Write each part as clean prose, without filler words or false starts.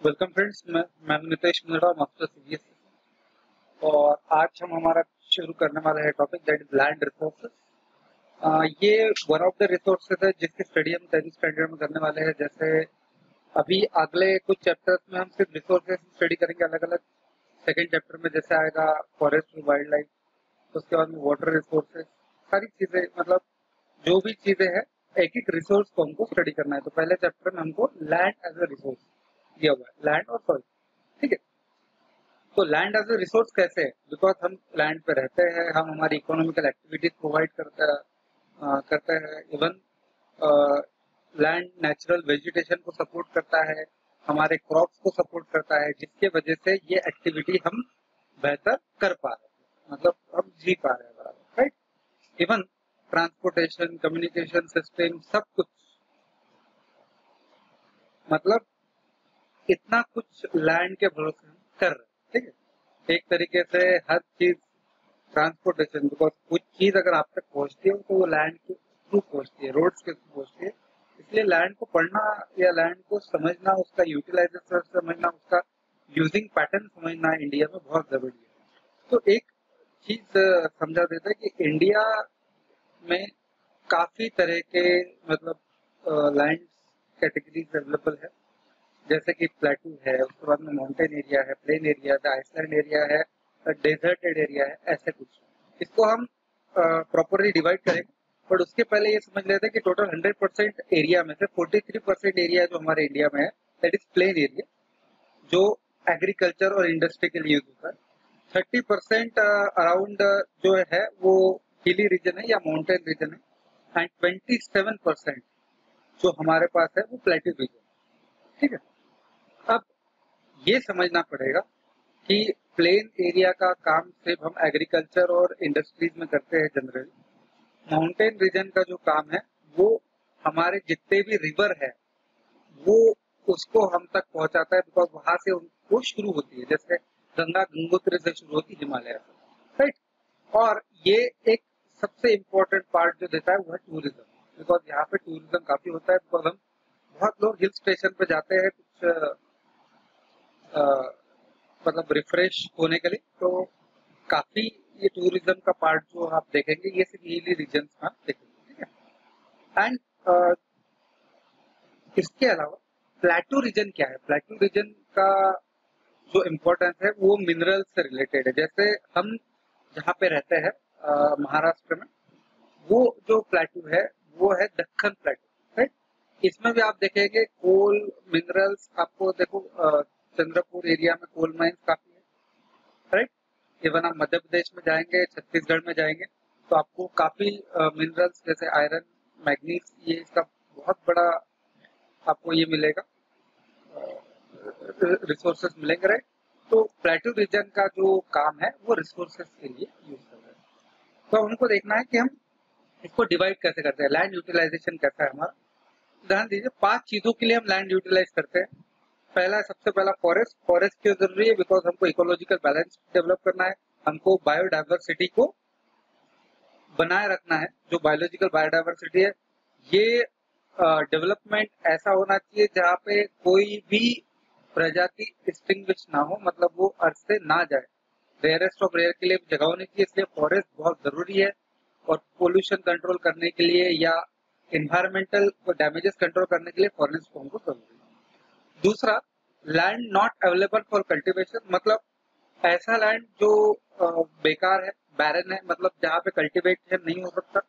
Welcome friends, मैं Nitesh Mishra, master CBSE. और आज हम हमारा शुरू करने वाले हैं topic that is land resources. ये वन ऑफ द रिसोर्सेज है जिसकी स्टडी हम 10th स्टैंडर्ड में करने वाले हैं। जैसे अभी अगले कुछ चैप्टर्स में हम सिर्फ रिसोर्सेज स्टडी करेंगे अलग अलग। सेकेंड चैप्टर में जैसे आएगा फॉरेस्ट वाइल्ड लाइफ, उसके बाद में वाटर रिसोर्सेज, सारी चीजें, मतलब जो भी चीजें हैं एक एक रिसोर्स को हमको स्टडी करना है। तो पहले चैप्टर में हमको लैंड एज अ रिसोर्स दिया हुआ है, लैंड और सॉइल। ठीक है, तो लैंड एज ए रिसोर्स कैसे है? बिकॉज हम लैंड पे रहते हैं, हम हमारी इकोनॉमिकल एक्टिविटीज प्रोवाइड करते हैं। इवन लैंड नेचुरल वेजिटेशन को सपोर्ट करता है, हमारे क्रॉप्स को सपोर्ट करता है, जिसके वजह से ये एक्टिविटी हम बेहतर कर पा रहे हैं, मतलब हम जी पा रहे हैं, right. Even transportation, communication system, सब कुछ, मतलब इतना कुछ लैंड के भरोसे हम कर रहे हैं। ठीक है, एक तरीके से हर चीज ट्रांसपोर्टेशन, बिकॉज कुछ चीज अगर आप तक पहुंचती है तो वो लैंड के थ्रू पहुंचती है, रोड्स के थ्रू पहुंचती है। इसलिए लैंड को पढ़ना या लैंड को समझना, उसका यूटिलाइजेशन समझना, उसका यूजिंग पैटर्न समझना इंडिया में बहुत जरूरी है। तो एक चीज समझा देता है कि इंडिया में काफी तरह के, मतलब लैंड कैटेगरीज अवेलेबल है। जैसे कि प्लेटू है, उसके बाद में माउंटेन एरिया है, प्लेन एरिया है, आइसलैंड एरिया है, डेजर्टेड एरिया है, ऐसे कुछ। इसको हम प्रॉपरली डिवाइड करेंगे, बट उसके पहले ये समझ लेते हैं कि टोटल 100% एरिया में से 43% एरिया जो हमारे इंडिया में है दैट इज प्लेन एरिया, जो एग्रीकल्चर और इंडस्ट्री के लिए यूज होता है। 30% अराउंड जो है वो हिली रीजन है या माउंटेन रीजन है, एंड 27% जो हमारे पास है वो प्लेटू रीजन। ठीक है, अब ये समझना पड़ेगा कि प्लेन एरिया का काम सिर्फ हम एग्रीकल्चर और इंडस्ट्रीज में करते हैं जनरली। माउंटेन रीजन का जो काम है वो हमारे जितने भी रिवर है वो उसको हम तक पहुंचाता है, बिकॉज वहां से वो शुरू होती है। जैसे गंगा गंगोत्री से शुरू होती है, हिमालय से, राइट। और ये एक सबसे इम्पोर्टेंट पार्ट जो देता है वो है टूरिज्म, बिकॉज यहाँ पे टूरिज्म काफी होता है। बिकॉज हम बहुत लोग हिल स्टेशन पे जाते हैं कुछ मतलब रिफ्रेश होने के लिए, तो काफी ये टूरिज्म का पार्ट जो आप देखेंगे ये सिर्फ हिली रीजन में आप देखेंगे। ठीक है, एंड इसके अलावा प्लेटू रीजन क्या है? प्लेटू रीजन का जो इम्पोर्टेंस है वो मिनरल से रिलेटेड है। जैसे हम जहाँ पे रहते हैं महाराष्ट्र में, वो जो प्लेटू है वो है दक्कन प्लेटू, राइट। इसमें भी आप देखेंगे कोल मिनरल्स, आपको देखो चंद्रपुर एरिया में कोल माइंस काफी है, राइट। इवन आप मध्य प्रदेश में जाएंगे, छत्तीसगढ़ में जाएंगे, तो आपको काफी मिनरल्स जैसे आयरन, मैग्नीज, ये इसका बहुत बड़ा आपको ये मिलेगा, रिसोर्सेस मिलेंगे, राइट। तो प्लेटू रीजन का जो काम है वो रिसोर्सेस के लिए यूज कर रहे हैं। तो हमको देखना है कि हम इसको डिवाइड कैसे करते हैं, लैंड यूटिलाइजेशन कैसा है हमारा। ध्यान दीजिए, 5 चीजों के लिए हम लैंड यूटिलाइज करते हैं। पहला, सबसे पहला फॉरेस्ट। फॉरेस्ट क्यों जरूरी है? बिकॉज हमको इकोलॉजिकल बैलेंस डेवलप करना है, हमको बायोडाइवर्सिटी को बनाए रखना है। जो बायोलॉजिकल बायोडाइवर्सिटी है, ये डेवलपमेंट ऐसा होना चाहिए जहाँ पे कोई भी प्रजाति एक्सटिंग्विश ना हो, मतलब वो अर्थ से ना जाए। रेयरेस्ट ऑफ रेयर के लिए जगह होनी चाहिए, इसलिए फॉरेस्ट बहुत जरूरी है। और पोल्यूशन कंट्रोल करने के लिए या इन्वायरमेंटल डैमेजेस कंट्रोल करने के लिए फॉरेस्ट को हमको जरूरी है। दूसरा, land not available for cultivation, मतलब ऐसा लैंड जो बेकार है, बैरन है, मतलब जहाँ पे कल्टीवेशन नहीं हो सकता।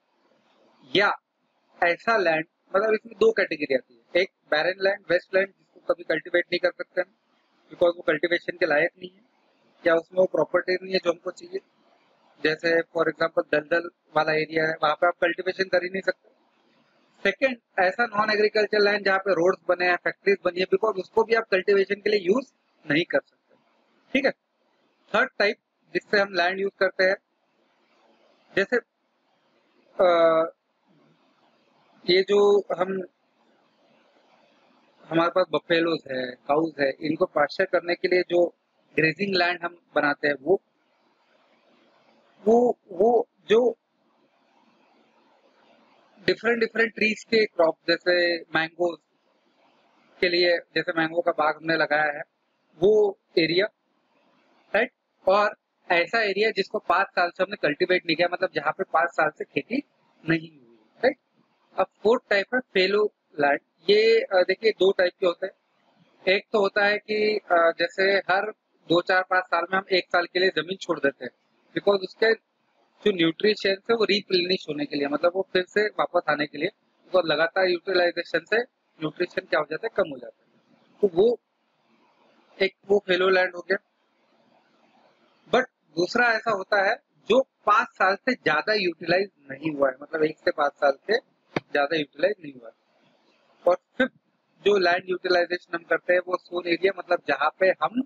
या ऐसा लैंड, मतलब इसमें 2 कैटेगरी आती है। एक बैरन लैंड, वेस्ट लैंड, जिसको कभी कल्टीवेट नहीं कर सकते हैं बिकॉज वो कल्टीवेशन के लायक नहीं है, या उसमें वो प्रॉपर्टी नहीं है जो हमको चाहिए। जैसे फॉर एग्जाम्पल दलदल वाला एरिया है, वहां पे आप कल्टीवेशन कर ही नहीं सकते। सेकेंड, ऐसा नॉन एग्रीकल्चर लैंड जहाँ पे रोड्स बने हैं, फैक्ट्रीज बनी है, बिकॉज उसको भी आप कल्टीवेशन के लिए यूज नहीं कर सकते। ठीक है। थर्ड टाइप जिससे हम लैंड यूज करते हैं, जैसे ये जो हम हमारे पास बफेलोज है, काउज है, इनको पास्चर करने के लिए जो ग्रेजिंग लैंड हम बनाते हैं, वो जो डिफरेंट डिफरेंट ट्रीज के क्रॉप, जैसे मैंगोज, के लिए, जैसे मैंगो का बाग हमने लगाया है वो एरिया, राइट। और ऐसा एरिया जिसको 5 साल से हमने कल्टीवेट नहीं किया, मतलब जहाँ पे 5 साल से खेती नहीं हुई, राइट। अब फोर्थ टाइप है फेलो लैंड। ये देखिए 2 टाइप के होते हैं। एक तो होता है कि जैसे हर 2-4-5 साल में हम 1 साल के लिए जमीन छोड़ देते हैं, बिकॉज उसके जो न्यूट्रिशंस है वो रिप्लेनिश होने के लिए, मतलब वो फिर से वापस आने के लिए, तो लगातार यूटिलाइजेशन से न्यूट्रिशन क्या हो जाता है, कम हो जाता है। तो वो एक वो फेलो लैंड हो गया। बट दूसरा ऐसा होता है जो 5 साल से ज्यादा यूटिलाइज नहीं हुआ है, मतलब 1 से 5 साल से ज्यादा यूटिलाइज नहीं हुआ है। और फिफ्थ जो लैंड यूटिलाइजेशन हम करते हैं वो सोन एरिया, मतलब जहाँ पे हम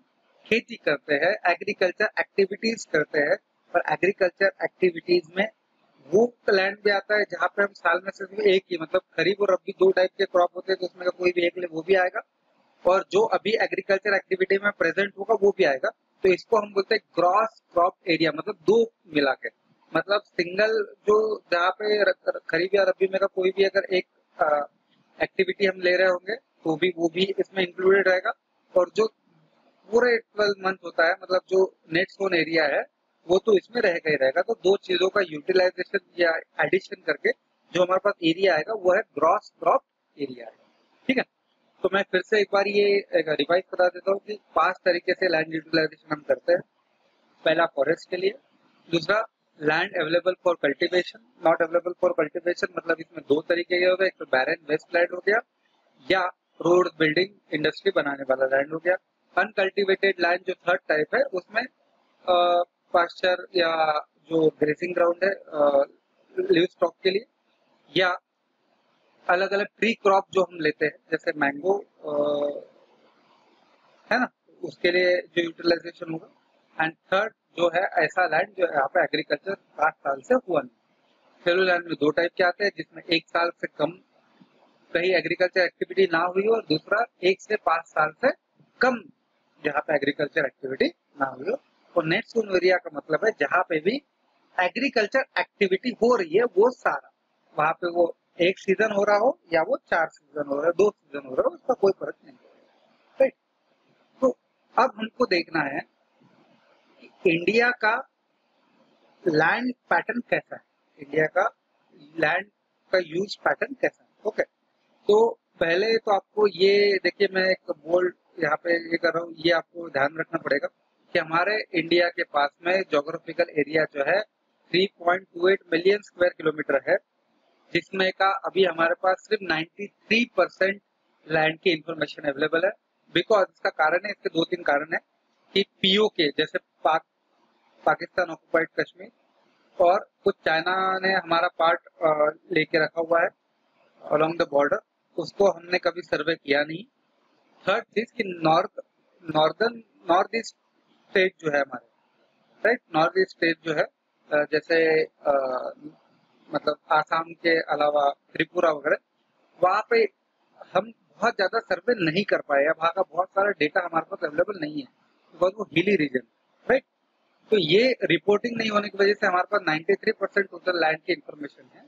खेती करते हैं, एग्रीकल्चर एक्टिविटीज करते हैं। और एग्रीकल्चर एक्टिविटीज में वो लैंड भी आता है जहाँ पे हम साल में सिर्फ एक ही, मतलब खरीफ और रबी 2 टाइप के क्रॉप होते हैं, तो उसमें का कोई भी एक ले वो भी आएगा, और जो अभी एग्रीकल्चर एक्टिविटी में प्रेजेंट होगा वो भी आएगा। तो इसको हम बोलते हैं ग्रॉस क्रॉप एरिया, मतलब 2 मिला के, मतलब सिंगल जो जहाँ पे खरीफ या रबी में का कोई भी अगर एक एक्टिविटी हम ले रहे होंगे तो भी वो भी इसमें इंक्लूडेड रहेगा। और जो पूरे 12 मंथ होता है, मतलब जो नेट सोन एरिया है वो तो इसमें रहेगा ही रहेगा। तो 2 चीजों का यूटिलाइजेशन या एडिशन करके जो हमारे पास एरिया आएगा वो है ग्रॉस क्रॉप एरिया है, ठीक है। तो मैं फिर से एक बार ये रिवाइज बता देता हूँ कि 5 तरीके से लैंड यूटिलाइजेशन हम करते हैं। पहला फॉरेस्ट के लिए, दूसरा land available for cultivation, not available for cultivation, मतलब इसमें 2 तरीके के हो गए, एक तो बैरन वेस्ट लैंड हो गया, या रोड बिल्डिंग इंडस्ट्री बनाने वाला लैंड हो गया। अनकल्टिवेटेड लैंड जो थर्ड टाइप है उसमें पास्चर या जो ग्रेसिंग ग्राउंड है लिव स्टॉक के लिए, या अलग अलग ट्री क्रॉप जो हम लेते हैं जैसे मैंगो है ना, उसके लिए जो यूटिलाइजेशन होगा। एंड थर्ड जो है ऐसा लैंड जो यहाँ पे एग्रीकल्चर 5 साल से हुआ नहीं। फेलो लैंड में 2 टाइप के आते हैं, जिसमें 1 साल से कम कहीं एग्रीकल्चर एक्टिविटी ना हुई हो, और दूसरा 1 से 5 साल से कम जहाँ पे एग्रीकल्चर एक्टिविटी ना हुई हो। और नेट सोन एरिया का मतलब है जहाँ पे भी एग्रीकल्चर एक्टिविटी हो रही है वो सारा, वहां पे वो 1 सीजन हो रहा हो या वो 4 सीजन हो रहा है, 2 सीजन हो रहा हो, उसका कोई फर्क नहीं है, राइट। तो अब हमको देखना है कि इंडिया का लैंड पैटर्न कैसा है, इंडिया का लैंड का यूज पैटर्न कैसा है, ओके। तो पहले तो आपको ये देखिए, मैं एक बोल्ड यहाँ पे ये कर रहा हूँ, ये आपको ध्यान रखना पड़ेगा कि हमारे इंडिया के पास में जोग्राफिकल एरिया जो है 3.28 मिलियन स्क्वायर किलोमीटर है, जिसमें का अभी हमारे पास सिर्फ 93% लैंड की इंफॉर्मेशन अवेलेबल है। बिकॉज इसका कारण है, इसके 2-3 कारण है कि पीओके जैसे पाकिस्तान ऑक्युपाइड कश्मीर, और कुछ चाइना ने हमारा पार्ट लेके रखा हुआ है अलोंग द बॉर्डर, उसको हमने कभी सर्वे किया नहीं। थर्ड चीज कि नॉर्थ ईस्ट स्टेट जो है हमारे, राइट, नॉर्थ ईस्ट स्टेट जो है जैसे मतलब आसाम के अलावा त्रिपुरा वगैरह, वहाँ पे हम बहुत ज्यादा सर्वे नहीं कर पाए, या वहाँ का बहुत सारा डेटा हमारे पास अवेलेबल नहीं है, बिकॉज वो हिली रीजन, राइट। तो ये रिपोर्टिंग नहीं होने की वजह से हमारे पास 93% टोटल लैंड की इंफॉर्मेशन है,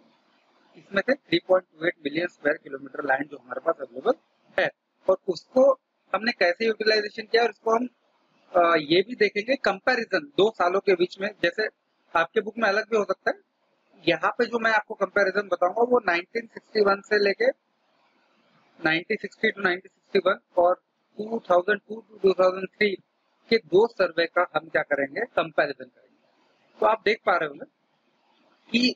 इसमें से 3.28 मिलियन स्क्वायर किलोमीटर लैंड जो हमारे पास अवेलेबल है। और उसको हमने कैसे यूटिलाइजेशन किया, और इसको हम ये भी देखेंगे कंपैरिजन 2 सालों के बीच में, जैसे आपके बुक में अलग भी हो सकता है, यहाँ पे जो मैं आपको कंपैरिजन बताऊंगा वो 1961 से लेके 1960 टू 1961 और 2002 टू 2003 के 2 सर्वे का हम क्या करेंगे, कंपैरिजन करेंगे। तो आप देख पा रहे होंगे कि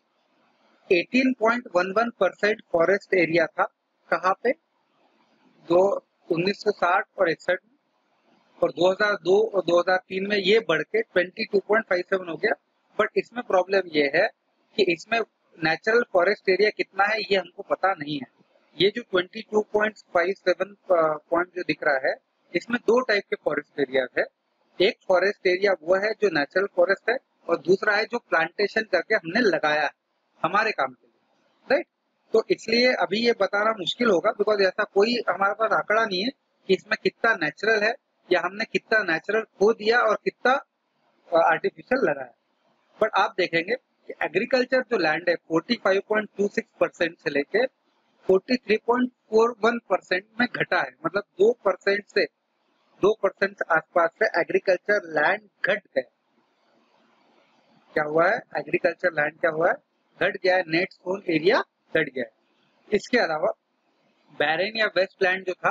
18.11% फॉरेस्ट एरिया था कहाँ पे, दो 1960 और 61 में, और 2002 और 2003 में ये बढ़ के 22.57 हो गया। बट इसमें प्रॉब्लम ये है कि इसमें नेचुरल फॉरेस्ट एरिया कितना है ये हमको पता नहीं है। ये जो 22.57 पॉइंट जो दिख रहा है, इसमें 2 टाइप के फॉरेस्ट एरिया है। एक फॉरेस्ट एरिया वो है जो नेचुरल फॉरेस्ट है, और दूसरा है जो प्लांटेशन करके हमने लगाया है हमारे काम के लिए, राइट। तो इसलिए अभी ये बताना मुश्किल होगा, बिकॉज ऐसा कोई हमारे पास आंकड़ा नहीं है कि इसमें कितना नेचुरल है, या हमने कितना नेचुरल खो दिया और कितना आर्टिफिशियल लगाया। बट आप देखेंगे कि एग्रीकल्चर जो लैंड है 45.26% से लेके 43.41% में घटा है, मतलब 2% आसपास से एग्रीकल्चर लैंड घट गया। क्या हुआ है? एग्रीकल्चर लैंड क्या हुआ है? घट गया है, नेट सोन एरिया घट गया है। इसके अलावा बैरेन या वेस्ट लैंड जो था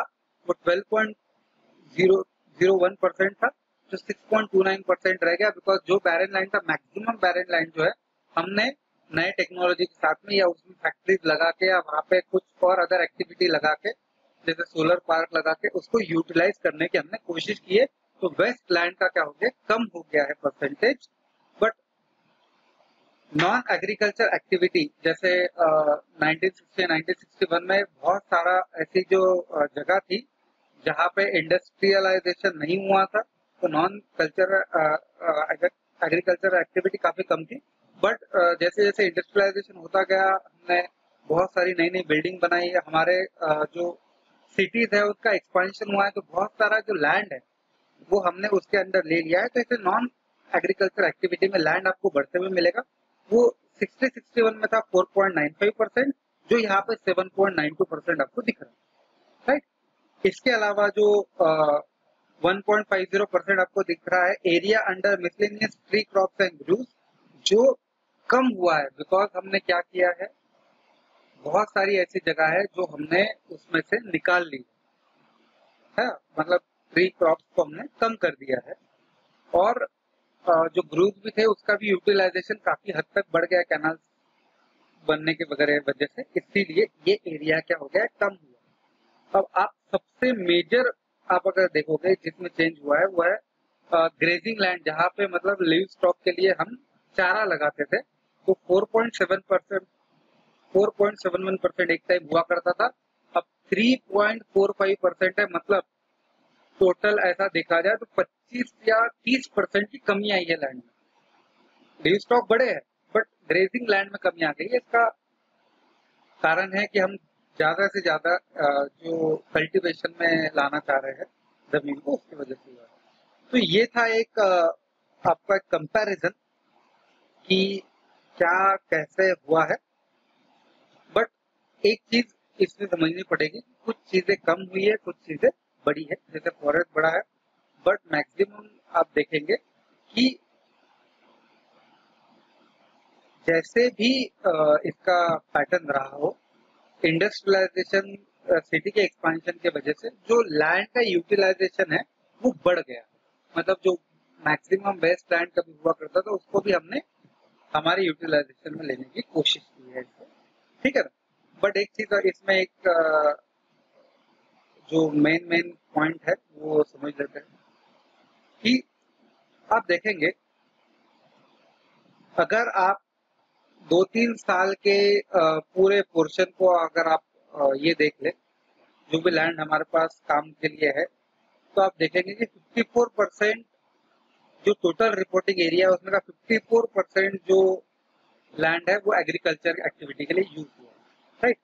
वो 12.001% था, जो 6.29% रह गया, बिकॉज जो बैरेन लैंड था, मैक्सिमम बैरेन लैंड जो है हमने नए टेक्नोलॉजी के साथ में या उसमें फैक्ट्रीज लगा के या वहाँ पे कुछ और अदर एक्टिविटी लगा के, जैसे सोलर पार्क लगा के उसको यूटिलाइज करने की हमने कोशिश की है। तो वेस्ट लैंड का क्या हो गया? कम हो गया है percentage. But non agriculture activity जैसे 1961 में बहुत सारा ऐसी जो जगह थी जहाँ पे इंडस्ट्रियलाइजेशन नहीं हुआ था, तो नॉन कल्चर एग्रीकल्चर एक्टिविटी काफी कम थी। बट जैसे जैसे इंडस्ट्रियलाइजेशन होता गया, हमने बहुत सारी नई नई बिल्डिंग बनाई है, हमारे जो सिटीज है उसका एक्सपेंशन हुआ है, तो बहुत सारा जो लैंड है वो हमने उसके अंदर ले लिया है। तो इसे नॉन एग्रीकल्चर एक्टिविटी में लैंड आपको बढ़ते हुए मिलेगा। वो 61 में था 4.95%, जो यहाँ पे 7.92% आपको दिख रहा है, राइट। इसके अलावा जो 1.50% आपको दिख रहा है area under miscellaneous tree crops and groves, जो कम हुआ है बिकॉज हमने क्या किया है, बहुत सारी ऐसी जगह है जो हमने उसमें से निकाल ली है, मतलब ट्री क्रॉप्स को हमने कम कर दिया है। और जो ग्रूव भी थे उसका भी यूटिलाइजेशन काफी हद तक बढ़ गया कैनाल बनने के वजह से, इसीलिए ये एरिया क्या हो गया है? कम हुआ। अब आप सबसे मेजर आप अगर देखोगे जिसमें चेंज हुआ है वो है ग्रेजिंग लैंड, जहाँ पे मतलब लिव स्टॉक के लिए हम चारा लगाते थे। तो 4.71% एक टाइम हुआ करता था, अब 3.45% है, मतलब टोटल ऐसा देखा जाए तो 25 या 30% की कमी आई है लैंड में। लिव स्टॉक बढ़े हैं बट ग्रेजिंग लैंड में कमी आ गई है। इसका कारण है कि हम ज्यादा से ज्यादा जो कल्टीवेशन में लाना चाह रहे हैं जमीन को, उसकी वजह से हुआ है। तो ये था एक आपका कंपैरिजन कि क्या कैसे हुआ है। बट एक चीज इसमें समझनी पड़ेगी, कुछ चीजें कम हुई है, कुछ चीजें बड़ी है। जैसे फॉरेस्ट बड़ा है, बट मैक्सिमम आप देखेंगे कि जैसे भी इसका पैटर्न रहा हो, इंडस्ट्रियलाइजेशन सिटी के एक्सपांशन के वजह से जो लैंड का यूटिलाइजेशन है वो बढ़ गया। मतलब जो मैक्सिमम वेस्ट लैंड कभी हुआ करता था उसको भी हमने हमारे यूटिलाइजेशन में लेने की कोशिश की है इसको, ठीक है ना। बट एक चीज इसमें एक जो मेन पॉइंट है वो समझ लेते हैं कि आप देखेंगे अगर आप 2-3 साल के पूरे पोर्शन को अगर आप ये देख ले, जो भी लैंड हमारे पास काम के लिए है, तो आप देखेंगे कि 54% जो टोटल रिपोर्टिंग एरिया है उसमें का 54% जो लैंड है वो एग्रीकल्चर एक्टिविटी के लिए यूज हुआ है, राइट।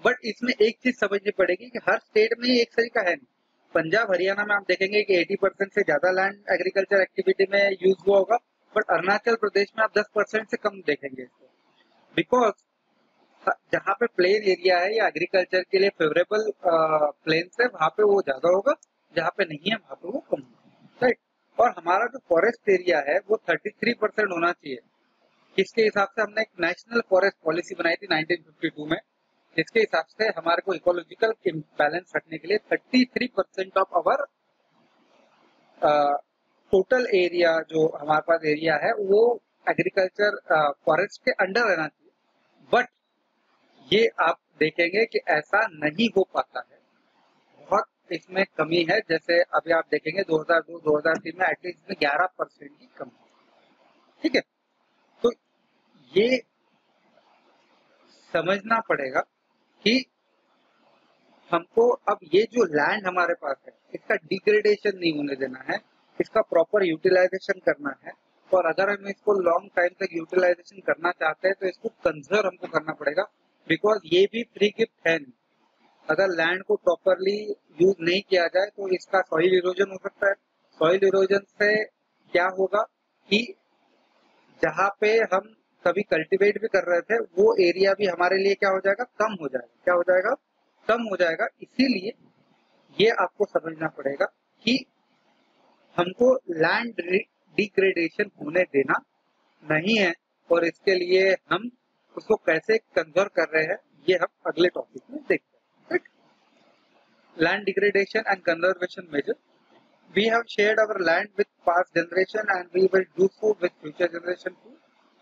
बट इसमें एक चीज समझनी पड़ेगी कि हर स्टेट में एक तरीका है नहीं। पंजाब हरियाणा में आप देखेंगे कि 80% से ज्यादा लैंड एग्रीकल्चर एक्टिविटी में यूज हुआ होगा, बट अरुणाचल प्रदेश में आप 10% से कम देखेंगे इसको, बिकॉज जहाँ पे प्लेन एरिया है या एग्रीकल्चर के लिए फेवरेबल प्लेन्स है वहां पे वो ज्यादा होगा, जहाँ पे नहीं है वहां पे वो कम होगा, राइट। और हमारा जो फॉरेस्ट एरिया है वो 33% होना चाहिए। इसके हिसाब से हमने एक नेशनल फॉरेस्ट पॉलिसी बनाई थी 1952 में, जिसके हिसाब से हमारे को इकोलॉजिकल इम्बैलेंस रखने के लिए 33% ऑफ अवर टोटल एरिया जो हमारे पास एरिया है वो एग्रीकल्चर फॉरेस्ट के अंडर रहना चाहिए। बट ये आप देखेंगे कि ऐसा नहीं हो पाता है, बहुत इसमें कमी है। जैसे अभी आप देखेंगे 2002-2003 में एटलीस्ट 11% की कमी, ठीक है। तो ये समझना पड़ेगा कि हमको अब ये जो लैंड हमारे पास है इसका डिग्रेडेशन नहीं होने देना है, इसका प्रॉपर यूटिलाइजेशन करना है। और अगर हम इसको लॉन्ग टाइम तक यूटिलाइजेशन करना चाहते हैं तो इसको कंजर्व हमको करना पड़ेगा, बिकॉज ये भी फ्री गिफ्ट है नहीं। अगर लैंड को प्रॉपरली यूज नहीं किया जाए तो इसका सॉइल इरोजन हो सकता है। सॉइल इरोजन से क्या होगा कि जहाँ पे हम कभी कल्टीवेट भी कर रहे थे, वो एरिया भी हमारे लिए क्या हो जाएगा, कम हो जाएगा। क्या हो जाएगा, कम हो जाएगा। इसीलिए ये आपको समझना पड़ेगा कि हमको लैंड डिग्रेडेशन होने देना नहीं है, और इसके लिए हम उसको कैसे कंजर्व कर रहे हैं ये हम अगले टॉपिक में देखते हैं। Land degradation and conservation measure. We have shared our land with past generation and we will do so with future generation too.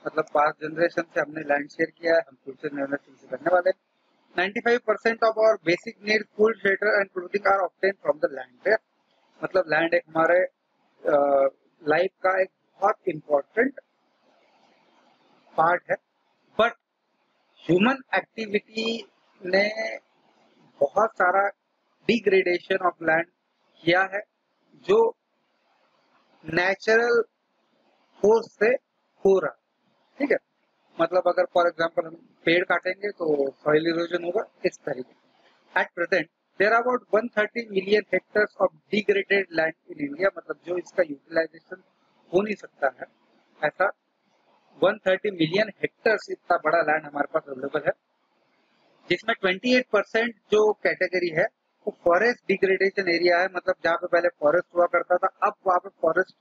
मतलब past generation से हमने land share किया है, हम future generation से करने वाले हैं। 95% of our basic needs, food, shelter and clothing are obtained from the land. मतलब land एक हमारे लाइफ का एक बहुत इम्पोर्टेंट पार्ट है, बट ह्यूमन एक्टिविटी ने बहुत सारा डिग्रेडेशन ऑफ लैंड किया है, जो नेचुरल फोर्स से हो रहा है। ठीक है, मतलब अगर फॉर एग्जांपल हम पेड़ काटेंगे तो सॉइल इरोजन होगा इस तरीके। At present there are about 130 million hectares of degraded land in India. मतलब जो इसका यूटिलाइजेशन हो नहीं सकता है, ऐसा 130 मिलियन हेक्टेयर्स इतना बड़ा लैंड हमारे पास अवेलेबल है, जिसमें 28% जो कैटेगरी है वो फॉरेस्ट डिग्रेडेशन एरिया है। मतलब जहाँ पे पहले फॉरेस्ट हुआ करता था, अब वहाँ पे फॉरेस्ट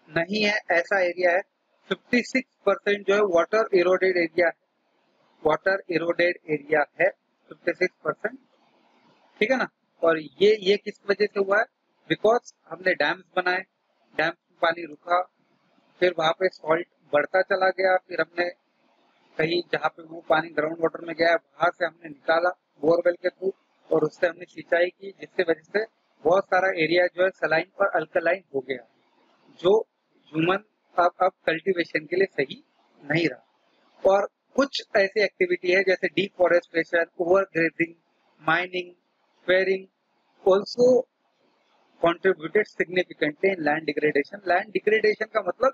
नहीं है, ऐसा एरिया है। 56% जो है वाटर इरोडेड एरिया है, वाटर इरोडेड एरिया है 56%। ठीक है ना। और ये किस वजह से हुआ है, बिकॉज हमने डैम्स बनाए, डैम्स में पानी रुका, फिर वहां पे सॉल्ट बढ़ता चला गया, फिर हमने कहीं जहाँ पे वो पानी ग्राउंड वाटर में गया वहां से हमने निकाला बोरवेल के थ्रू, और उससे हमने सिंचाई की, जिससे वजह से बहुत सारा एरिया जो है सलाइन और अल्कलाइन हो गया, जो ह्यूमन अब कल्टीवेशन के लिए सही नहीं रहा। और कुछ ऐसी एक्टिविटी है जैसे deforestation, overgrazing, mining, fairing also contributed significantly in land degradation. Land degradation का मतलब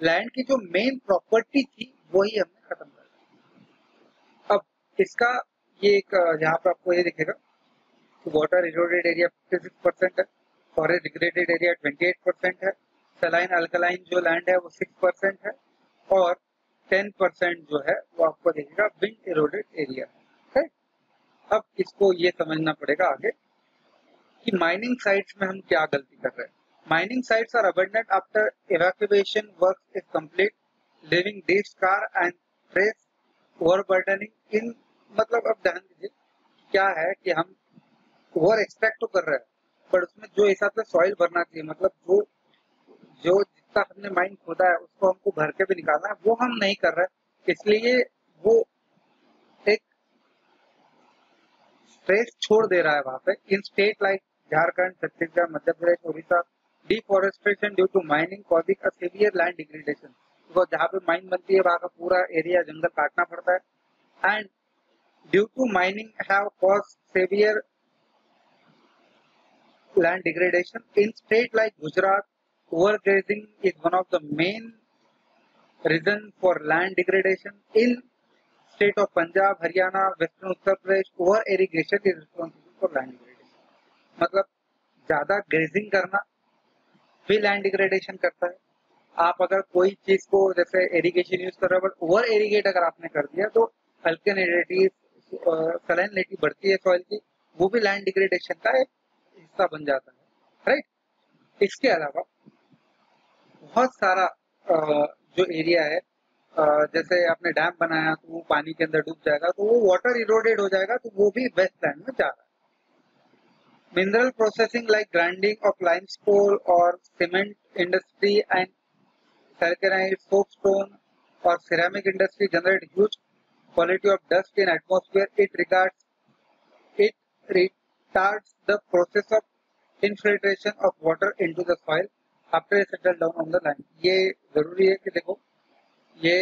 लैंड की जो मेन प्रॉपर्टी थी वही हमने खत्म कर दिया। अब इसका ये एक यहाँ पे आपको ये दिखेगा, वाटर इरोडेड एरिया 56% है, फॉरेस्ट डिग्रेडेड एरिया 28% है, सलाइन अल्कलाइन जो लैंड है वो 6% है, और 10% जो है वो आपको दिखेगा विंड इरोडेड एरिया है। अब इसको ये समझना पड़ेगा आगे कि माइनिंग साइट्स में हम क्या गलती कर रहे हैं। Mining sites are abandoned after evacuation work is complete, leaving the scar and trace overburdening in. मतलब अब ध्यान दीजिए क्या है कि हम ओवर एक्सट्रैक्ट तो कर रहे हैं, पर उसमें जो हिसाब से सॉइल भरना चाहिए, मतलब जो जो जितना हमने माइन खोदा है उसको हमको भर के भी निकालना है, वो हम नहीं कर रहे। इसलिए वो एक स्ट्रेस छोड़ दे रहा है वहां पे। In state like Jharkhand, Chhattisgarh, Madhya Pradesh, Orissa, deforestation due to mining causing a severe land degradation. तो जहाँ पे माइन बनती है वहां का पूरा एरिया जंगल काटना पड़ता है। And due to mining have caused severe land degradation in state like Gujarat. Overgrazing is one of the main reasons for land degradation. In state of Punjab, Haryana, Western Uttar Pradesh, over irrigation is responsible for land degradation. मतलब ज्यादा grazing करना भी land degradation करता है। आप अगर कोई चीज को जैसे इरिगेशन यूज कर रहे हो बट ओवर इरिगेट अगर आपने कर दिया तो अल्कलिनिटी, सलाइनिटी बढ़ती है सॉइल की, वो भी लैंड डिग्रेडेशन का एक हिस्सा बन जाता है, राइट। इसके अलावा बहुत सारा जो एरिया है, जैसे आपने डैम बनाया तो वो पानी के अंदर डूब जाएगा, तो वो वाटर इरोडेड हो जाएगा, तो वो भी वेस्ट लैंड में जा रहा है। Mineral processing like grinding of limestone और सीमेंट इंडस्ट्री एंड सल्फेनाइड, सोपस्टोन और ceramic industry generate huge quality of dust in atmosphere. It retards the process of infiltration of water into the soil after it settle down on the land. ये जरूरी है कि देखो, ये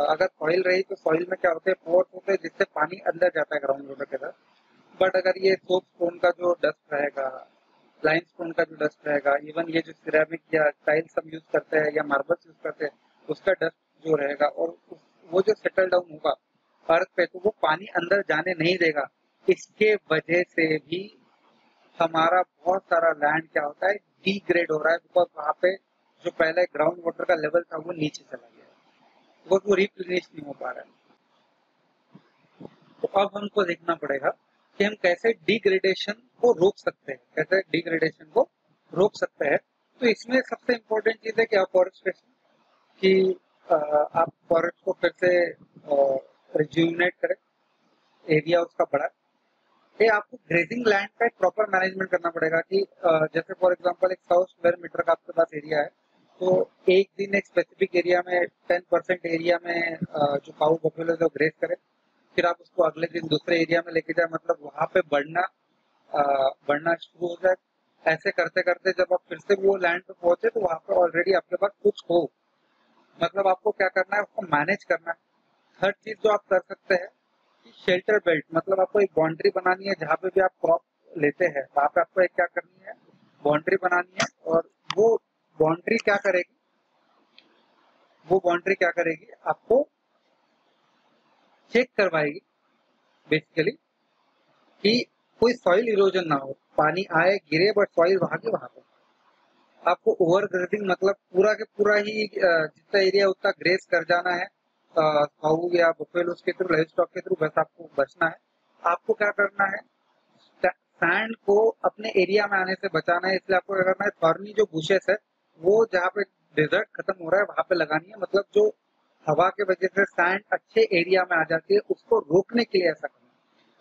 अगर soil रही तो सॉइल में क्या होते हैं, पोर्स होते हैं जिससे पानी अंदर जाता है ग्राउंड वाटर के साथ। बट अगर ये सोप स्टोन का जो डस्ट रहेगा, लाइम स्टोन का जो डस्ट रहेगा, इवन ये जो सिरेमिक या टाइल्स हम यूज करते हैं या मार्बल्स यूज करते हैं, उसका डस्ट जो रहेगा और वो जो सेटल डाउन होगा अर्थ पे, तो वो पानी अंदर जाने नहीं देगा। इसके वजह से भी हमारा बहुत सारा लैंड क्या होता है, डिग्रेड हो रहा है, बिकॉज वहां पे जो पहले ग्राउंड वाटर का लेवल था वो नीचे चला गया। बिकॉज वो रिप्लेनिश नहीं हो पा रहा है। तो अब हमको देखना पड़ेगा कि हम कैसे डिग्रेडेशन को रोक सकते हैं, कैसे डिग्रेडेशन को रोक सकते हैं। तो इसमें सबसे इम्पोर्टेंट चीज है कि अफॉरेस्टेशन, कि आप फॉरेस्ट को फिर से रिज्यूमिनेट करें, एरिया उसका बढ़ा। ये आपको ग्रेजिंग लैंड का एक प्रॉपर मैनेजमेंट करना पड़ेगा कि जैसे फॉर एग्जांपल एक 100 स्क्वायर मीटर का आपके पास एरिया है, तो एक दिन एक स्पेसिफिक एरिया में 10% एरिया में जो काऊ बफेलो है ग्रेज करे, फिर आप उसको अगले दिन दूसरे एरिया में लेके जाए, मतलब वहां पे बढ़ना शुरू हो जाए। ऐसे करते करते जब आप फिर से वो लैंड पे पहुंचे तो वहां पे ऑलरेडी आपके पास कुछ हो, मतलब आपको क्या करना है, उसको मैनेज करना है। थर्ड चीज जो आप कर सकते हैं कि शेल्टर बेल्ट, मतलब आपको एक बाउंड्री बनानी है जहाँ पे भी आप क्रॉप लेते हैं वहां पे आपको एक क्या करनी है, बाउंड्री बनानी है। और वो बाउंड्री क्या करेगी, वो बाउंड्री क्या करेगी, आपको चेक करवाएगी बेसिकली कि कोई सॉइल इरोजन ना हो, पानी आए गिरे बट सॉइल वहां के वहां पे। आपको ओवर ग्रेजिंग मतलब पूरा के पूरा ही जितना एरिया उतना ग्रेस कर जाना है काऊ या बफेलोस के थ्रू, लाइव स्टॉक के थ्रू, बस आपको बचना है। आपको क्या करना है, सैंड को अपने एरिया में आने से बचाना है, इसलिए आपको क्या करना है, थॉर्नी जो बुशेस है वो जहाँ पे डेजर्ट खत्म हो रहा है वहां पे लगानी है, मतलब जो हवा के वजह से सैंड अच्छे एरिया में आ जाती है उसको रोकने के लिए ऐसा करना है।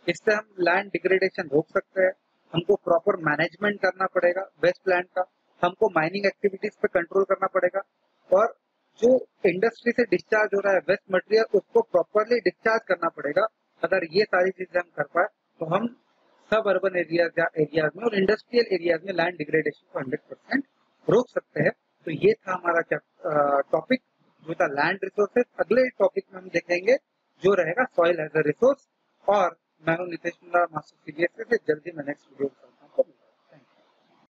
इससे हम लैंड डिग्रेडेशन रोक सकते हैं। हमको प्रॉपर मैनेजमेंट करना पड़ेगा वेस्ट लैंड का, हमको माइनिंग एक्टिविटीज पे कंट्रोल करना पड़ेगा, और जो इंडस्ट्री से डिस्चार्ज हो रहा है वेस्ट मटेरियल उसको प्रॉपरली डिस्चार्ज करना पड़ेगा। अगर ये सारी चीजें हम कर पाए तो हम सब अर्बन एरियाज में और इंडस्ट्रियल एरियाज में लैंड डिग्रेडेशन को 100% रोक सकते हैं। तो ये था हमारा टॉपिक जो था लैंड रिसोर्सेज। अगले टॉपिक में हम देखेंगे जो रहेगा सॉइल एज अ रिसोर्स। और मैं हूं नितेश कुमार, मास्टर सीबीएसई से। जल्दी मैं नेक्स्ट वीडियो